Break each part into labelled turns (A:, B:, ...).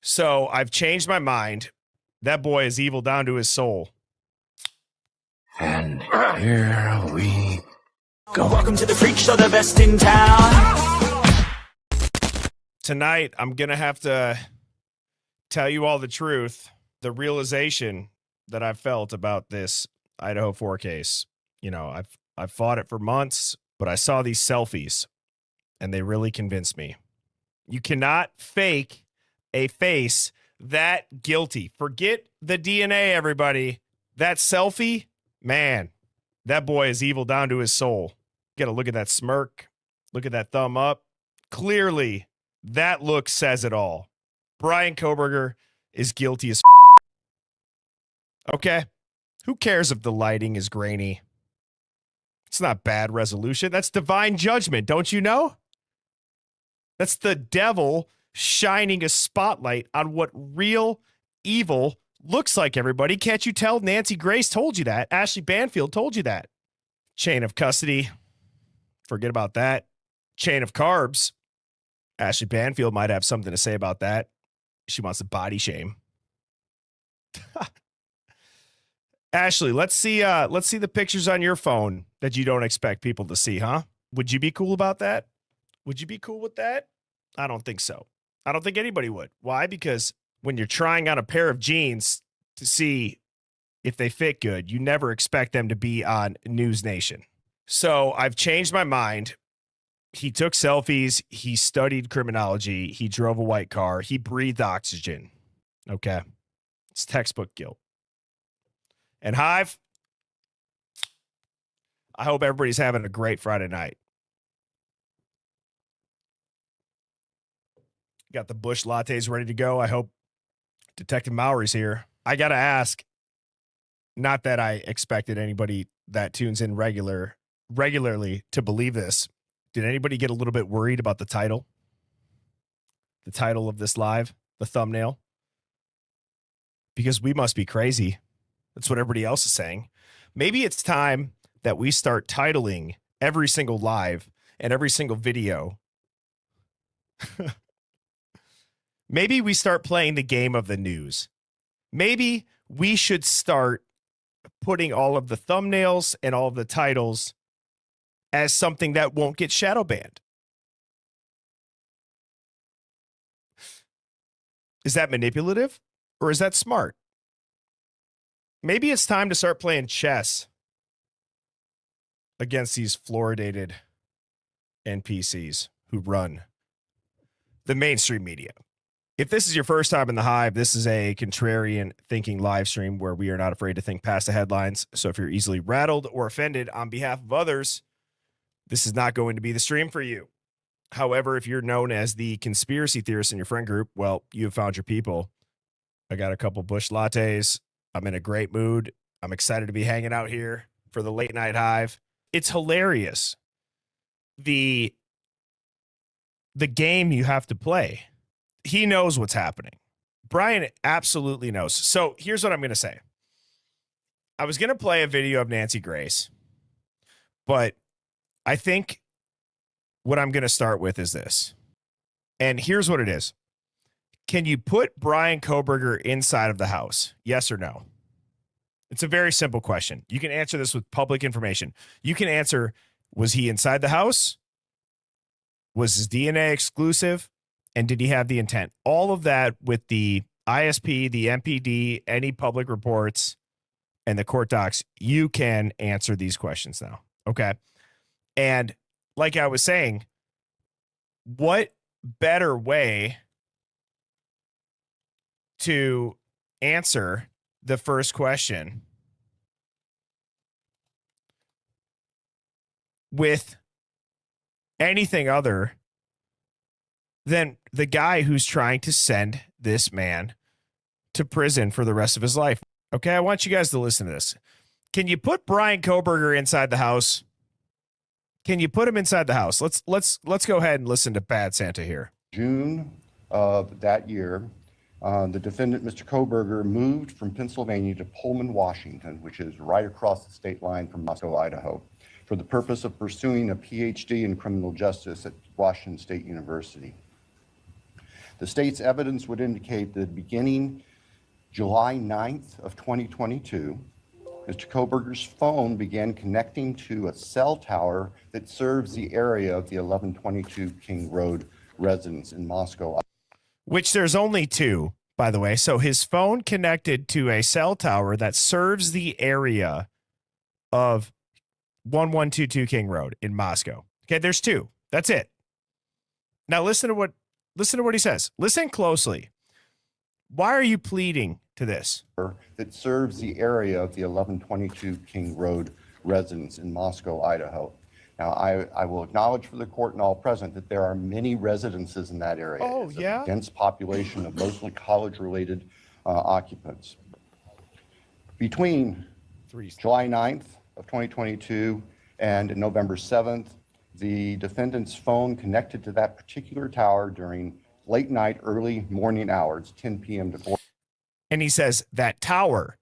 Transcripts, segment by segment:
A: So I've changed my mind. That boy is evil down to his soul.
B: And here we go.
C: Welcome to the freak show, the best in town.
A: Tonight, I'm going to have to tell you all the truth, the realization that I've felt about this Idaho 4 case. You know, I've fought it for months, but I saw these selfies and they really convinced me. You cannot fake a face that guilty. Forget the DNA, everybody. That selfie, man, that boy is evil down to his soul. Get a look at that smirk. Look at that thumb up. Clearly, that look says it all. Brian Kohberger is guilty as okay? Who cares if the lighting is grainy? It's not bad resolution. That's divine judgment, don't you know? That's the devil shining a spotlight on what real evil looks like, everybody. Can't you tell? Nancy Grace told you that. Ashley Banfield told you that. Chain of custody. Forget about that. Chain of carbs. Ashley Banfield might have something to say about that. She wants to body shame. Ashley, let's see the pictures on your phone that you don't expect people to see, huh? Would you be cool about that? Would you be cool with that? I don't think so. I don't think anybody would. Why? Because when you're trying on a pair of jeans to see if they fit good, you never expect them to be on News Nation. So I've changed my mind. He took selfies. He studied criminology. He drove a white car. He breathed oxygen. Okay. It's textbook guilt. And Hive, I hope everybody's having a great Friday night. Got the Busch lattes ready to go. I hope Detective Mowry's here. I got to ask, not that I expected anybody that tunes in regularly to believe this. Did anybody get a little bit worried about the title? The title of this live, the thumbnail? Because we must be crazy. That's what everybody else is saying. Maybe it's time that we start titling every single live and every single video. Maybe we start playing the game of the news. Maybe we should start putting all of the thumbnails and all of the titles as something that won't get shadow banned. Is that manipulative or is that smart? Maybe it's time to start playing chess against these fluoridated NPCs who run the mainstream media. If this is your first time in the Hive, this is a contrarian thinking live stream where we are not afraid to think past the headlines. So if you're easily rattled or offended on behalf of others, this is not going to be the stream for you. However, if you're known as the conspiracy theorist in your friend group, well, you have found your people. I got a couple Busch lattes. I'm in a great mood. I'm excited to be hanging out here for the late night Hive. It's hilarious. The game you have to play. He knows what's happening. Brian absolutely knows. So here's what I'm going to say. I was going to play a video of Nancy Grace, but I think what I'm going to start with is this. And here's what it is. Can you put Brian Kohberger inside of the house? Yes or no? It's a very simple question. You can answer this with public information. You can answer, was he inside the house? Was his DNA exclusive? And did he have the intent? All of that with the ISP, the MPD, any public reports, and the court docs, you can answer these questions now. Okay. And like I was saying, what better way to answer the first question with anything other than the guy who's trying to send this man to prison for the rest of his life? Okay, I want you guys to listen to this. Can you put Brian Kohberger inside the house? Can you put him inside the house? Let's go ahead and listen to Bad Santa here.
D: June of that year, the defendant, Mr. Kohberger, moved from Pennsylvania to Pullman, Washington, which is right across the state line from Moscow, Idaho, for the purpose of pursuing a PhD in criminal justice at Washington State University. The state's evidence would indicate that beginning July 9th of 2022, Mr. Kohberger's phone began connecting to a cell tower that serves the area of the 1122 King Road residence in Moscow.
A: Which there's only two, by the way. So his phone connected to a cell tower that serves the area of 1122 King Road in Moscow. Okay, there's two. That's it. Now listen to what he says. Listen closely. Why are you pleading to this?
D: That serves the area of the 1122 King Road residence in Moscow, Idaho. Now, I will acknowledge for the court and all present that there are many residences in that area.
A: Oh,
D: It's a
A: yeah?
D: dense population of mostly college-related occupants. Between July 9th of 2022 and November 7th, the defendant's phone connected to that particular tower during late night, early morning hours, 10 p.m. to 4.
A: And he says that tower,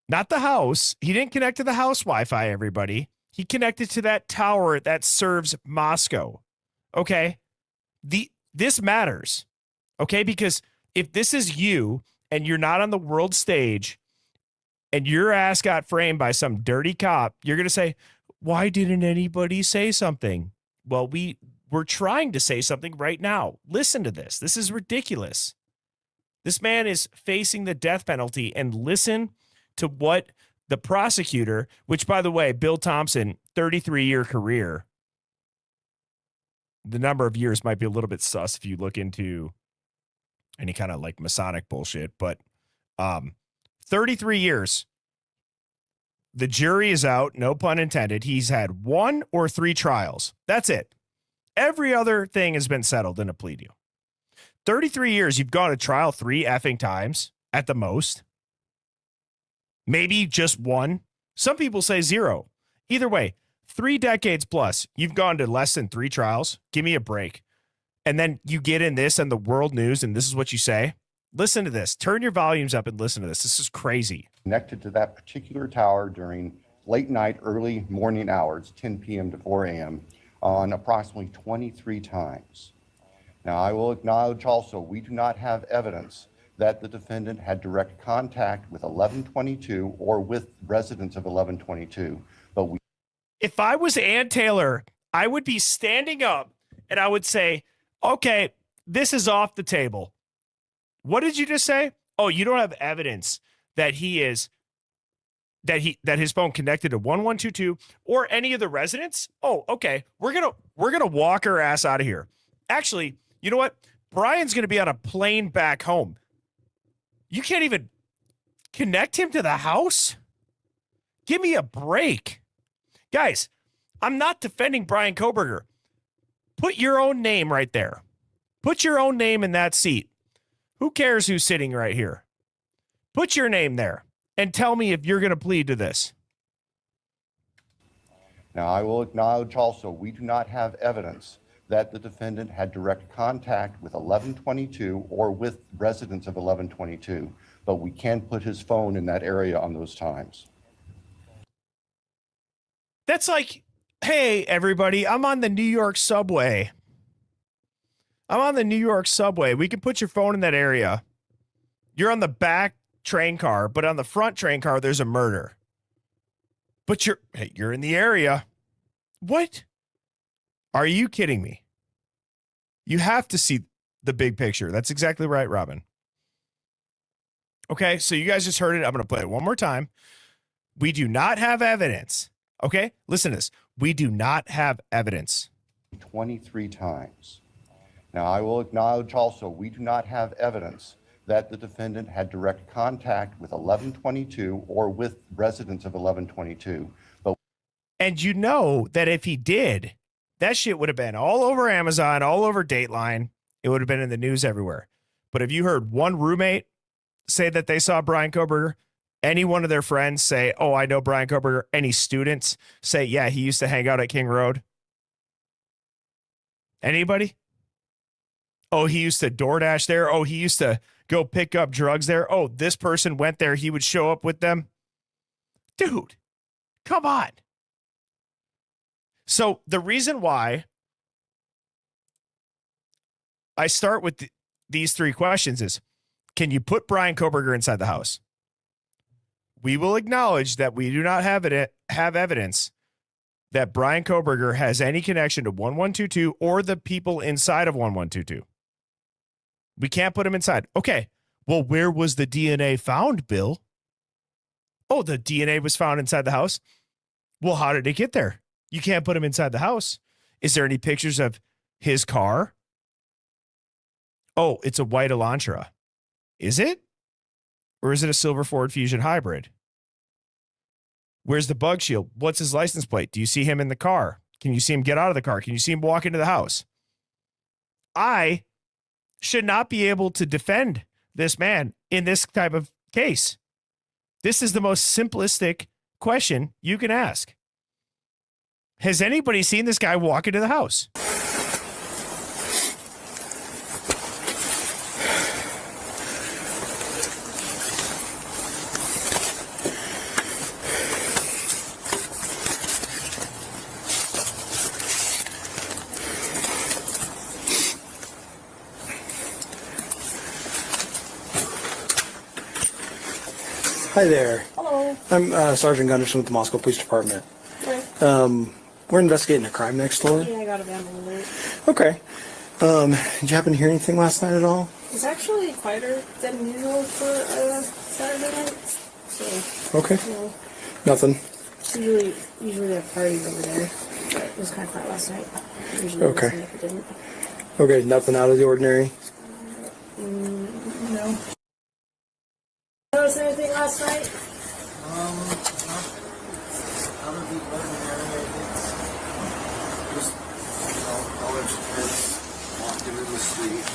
A: not the house. He didn't connect to the house Wi-Fi, everybody. He connected to that tower that serves Moscow. Okay? This matters. Okay? Because if this is you and you're not on the world stage and your ass got framed by some dirty cop, you're going to say, why didn't anybody say something? Well, we're trying to say something right now. Listen to this. This is ridiculous. This man is facing the death penalty, and listen to what the prosecutor, which, by the way, Bill Thompson, 33-year career. The number of years might be a little bit sus if you look into any kind of like Masonic bullshit, but 33 years. The jury is out, no pun intended. He's had 1 or 3 trials. That's it. Every other thing has been settled in a plea deal. 33 years, you've gone to trial 3 effing times at the most. Maybe just 1. Some people say 0. Either way, 3 decades plus, you've gone to less than 3 trials. Give me a break. And then you get in this and the world news, and this is what you say. Listen to this. Turn your volumes up and listen to this. This is crazy.
D: Connected to that particular tower during late night, early morning hours, 10 p.m. to 4 a.m. on approximately 23 times. Now, I will acknowledge also, we do not have evidence that the defendant had direct contact with 1122 or with residents of 1122, but we...
A: If I was Ann Taylor, I would be standing up and I would say, okay, this is off the table. What did you just say? Oh, you don't have evidence that his phone connected to 1122 or any of the residents? Oh, okay. We're going to walk her ass out of here. Actually, you know what? Brian's going to be on a plane back home. You can't even connect him to the house? Give me a break. Guys, I'm not defending Brian Kohberger. Put your own name right there. Put your own name in that seat. Who cares who's sitting right here? Put your name there and tell me if you're going to plead to this.
D: Now, I will acknowledge also, we do not have evidence that the defendant had direct contact with 1122 or with residents of 1122, but we can put his phone in that area on those times.
A: That's like, hey, everybody, I'm on the New York subway. We can put your phone in that area. You're on the back train car, but on the front train car, there's a murder. But you're in the area. What? Are you kidding me? You have to see the big picture. That's exactly right, Robin. Okay, so you guys just heard it. I'm going to play it one more time. We do not have evidence. Okay, listen to this. We do not have evidence.
D: 23 times. Now, I will acknowledge also, we do not have evidence that the defendant had direct contact with 1122 or with residents of 1122.
A: And you know that if he did, that shit would have been all over Amazon, all over Dateline. It would have been in the news everywhere. But if you heard one roommate say that they saw Brian Kohberger, any one of their friends say, oh, I know Brian Kohberger, any students say, yeah, he used to hang out at King Road. Anybody? Oh, he used to DoorDash there. Oh, he used to go pick up drugs there. Oh, this person went there. He would show up with them. Dude, come on. So the reason why I start with these three questions is, can you put Brian Kohberger inside the house? We will acknowledge that we do not have evidence that Brian Kohberger has any connection to 1122 or the people inside of 1122. We can't put him inside. Okay. Well, where was the DNA found, Bill? Oh, the DNA was found inside the house. Well, how did it get there? You can't put him inside the house. Is there any pictures of his car? Oh, it's a white Elantra. Is it? Or is it a silver Ford Fusion hybrid? Where's the bug shield? What's his license plate? Do you see him in the car? Can you see him get out of the car? Can you see him walk into the house? I should not be able to defend this man in this type of case. This is the most simplistic question you can ask. Has anybody seen this guy walk into the house?
E: Hi there.
F: Hello.
E: I'm Sergeant Gunderson with the Moscow Police Department.
F: Okay.
E: We're investigating a crime next door.
F: Yeah, I got a vandal alert.
E: Okay. Did you happen to hear anything last night at all?
F: It's actually quieter than usual for a Saturday night. So,
E: Okay.
F: you know,
E: Nothing.
F: usually they have parties over there. But it was kind of quiet last night. Usually
E: Okay.
F: if it didn't.
E: Okay, nothing out of the ordinary.
F: No. Notice anything last night?
G: Out of the ordinary, just, college kids walking in the street.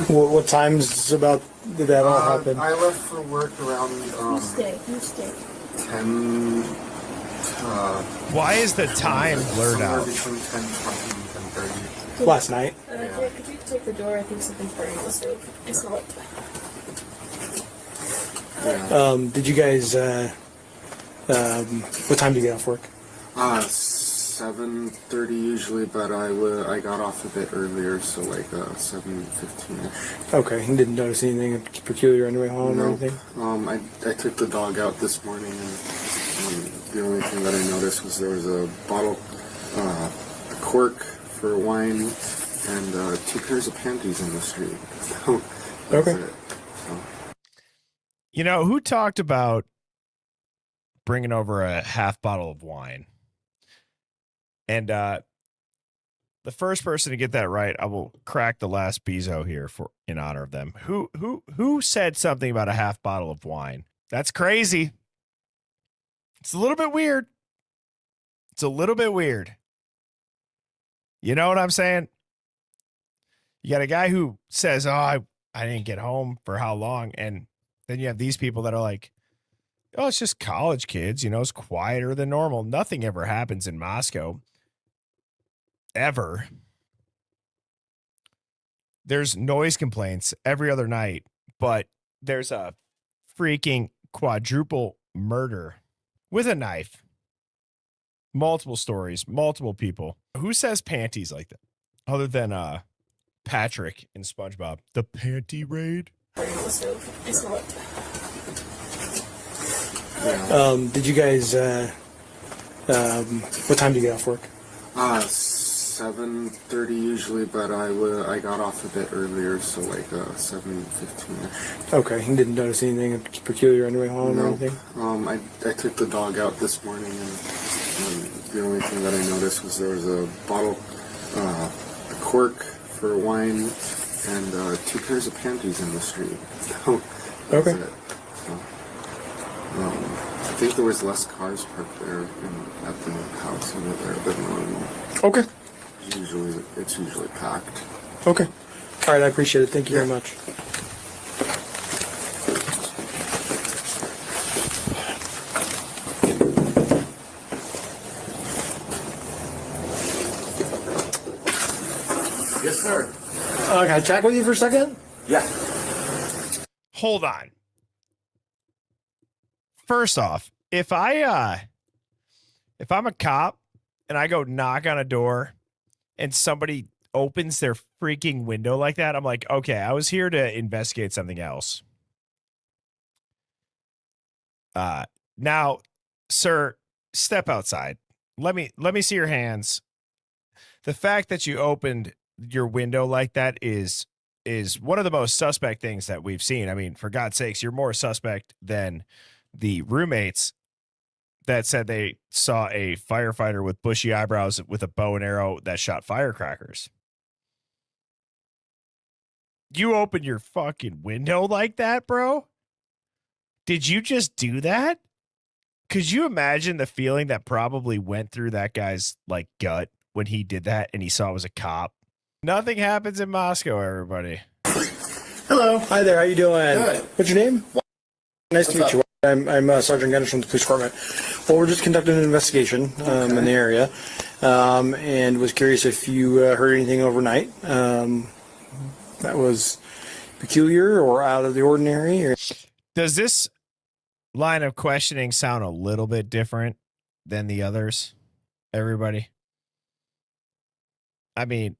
E: What times about did that all happen?
G: I left for work around
F: You stay.
G: 10,
A: Why is the time blurred
G: somewhere
A: out?
G: between 10:20 and 10:30.
E: Last night.
F: Could you take the door? I think something's burning the stove. I smell it.
G: Yeah.
E: Did you guys what time did you get off work?
G: 7:30 usually, but I got off a bit earlier, so like 7:15ish.
E: Okay, you didn't notice anything peculiar on your way home or
G: No.
E: anything?
G: I took the dog out this morning, and the only thing that I noticed was there was a bottle, a cork for wine, and 2 pairs of panties in the street. So that's
E: Okay.
G: it. So,
A: You know, who talked about bringing over a half bottle of wine? And the first person to get that right, I will crack the last Bezo here for in honor of them. Who said something about a half bottle of wine? That's crazy. It's a little bit weird. It's a little bit weird. You know what I'm saying? You got a guy who says, "Oh, I didn't get home for how long?" And then you have these people that are like, "Oh, it's just college kids, you know, it's quieter than normal." Nothing ever happens in Moscow. Ever. There's noise complaints every other night, but there's a freaking quadruple murder with a knife. Multiple stories, multiple people. Who says panties like that? Other than Patrick in SpongeBob. The panty raid?
F: Burning the stove. I smell it.
E: Did you guys what time did you get off work?
G: 7:30 usually, but I got off a bit earlier, so like 7:15ish.
E: Okay, you didn't notice anything peculiar on your way home or
G: No.
E: anything?
G: I took the dog out this morning, and the only thing that I noticed was there was a bottle, a cork for wine, and 2 pairs of panties in the street. So that's
E: Okay.
G: it. So, I think there was less cars parked there at the house over there than normal.
E: Okay.
G: It's usually packed.
E: Okay. All right, I appreciate it. Thank you very
G: Yeah.
E: much.
G: Yes, sir.
E: Can I chat with you for a second?
G: Yeah.
A: Hold on. First off, if I'm a cop and I go knock on a door and somebody opens their freaking window like that, I'm like, okay, I was here to investigate something else. Now, sir, step outside. Let me see your hands. The fact that you opened your window like that is one of the most suspect things that we've seen. I mean, for God's sakes, you're more suspect than the roommates that said they saw a firefighter with bushy eyebrows with a bow and arrow that shot firecrackers. You opened your fucking window like that, bro? Did you just do that? Could you imagine the feeling that probably went through that guy's like gut when he did that and he saw it was a cop? Nothing happens in Moscow, everybody.
E: Hello. Hi there. How you doing?
G: Good.
E: What's your name? Nice to meet you. I'm Sergeant Gunnish from the police department. Well, we're just conducting an investigation in the area, and was curious if you heard anything overnight that was peculiar or out of the ordinary. Or...
A: Does this line of questioning sound a little bit different than the others, everybody? I mean,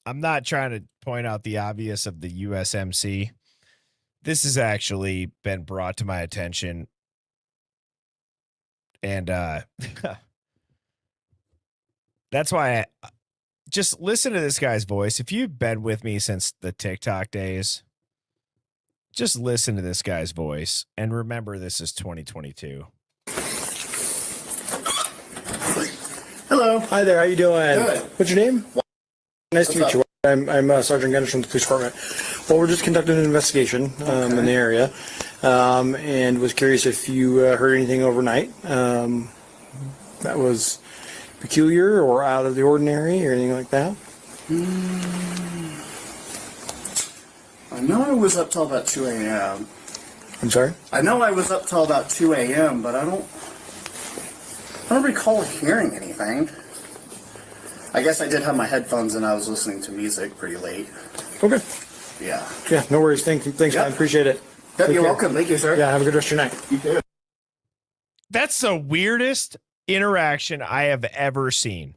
A: I'm not trying to point out the obvious of the USMC. This has actually been brought to my attention. And that's why I just listen to this guy's voice. If you've been with me since the TikTok days, just listen to this guy's voice and remember this is 2022.
E: Hello. Hi there. How you doing?
G: Good.
E: What's your name? Nice to meet you. I'm Sergeant Gunnish from the police department. Well, we're just conducting an investigation in the area, and was curious if you heard anything overnight that was peculiar or out of the ordinary or anything like that.
H: I know I was up till about 2 a.m.
E: I'm sorry?
H: I know I was up till about 2 a.m., but I don't recall hearing anything. I guess I did have my headphones and I was listening to music pretty late.
E: Okay.
H: Yeah.
E: Yeah, no worries. Thanks,
H: Yep.
E: man. Appreciate it.
H: Yep,
E: Take
H: you're
E: care.
H: welcome. Thank you, sir.
E: Yeah, have a good rest of your night.
H: You too.
A: That's the weirdest interaction I have ever seen.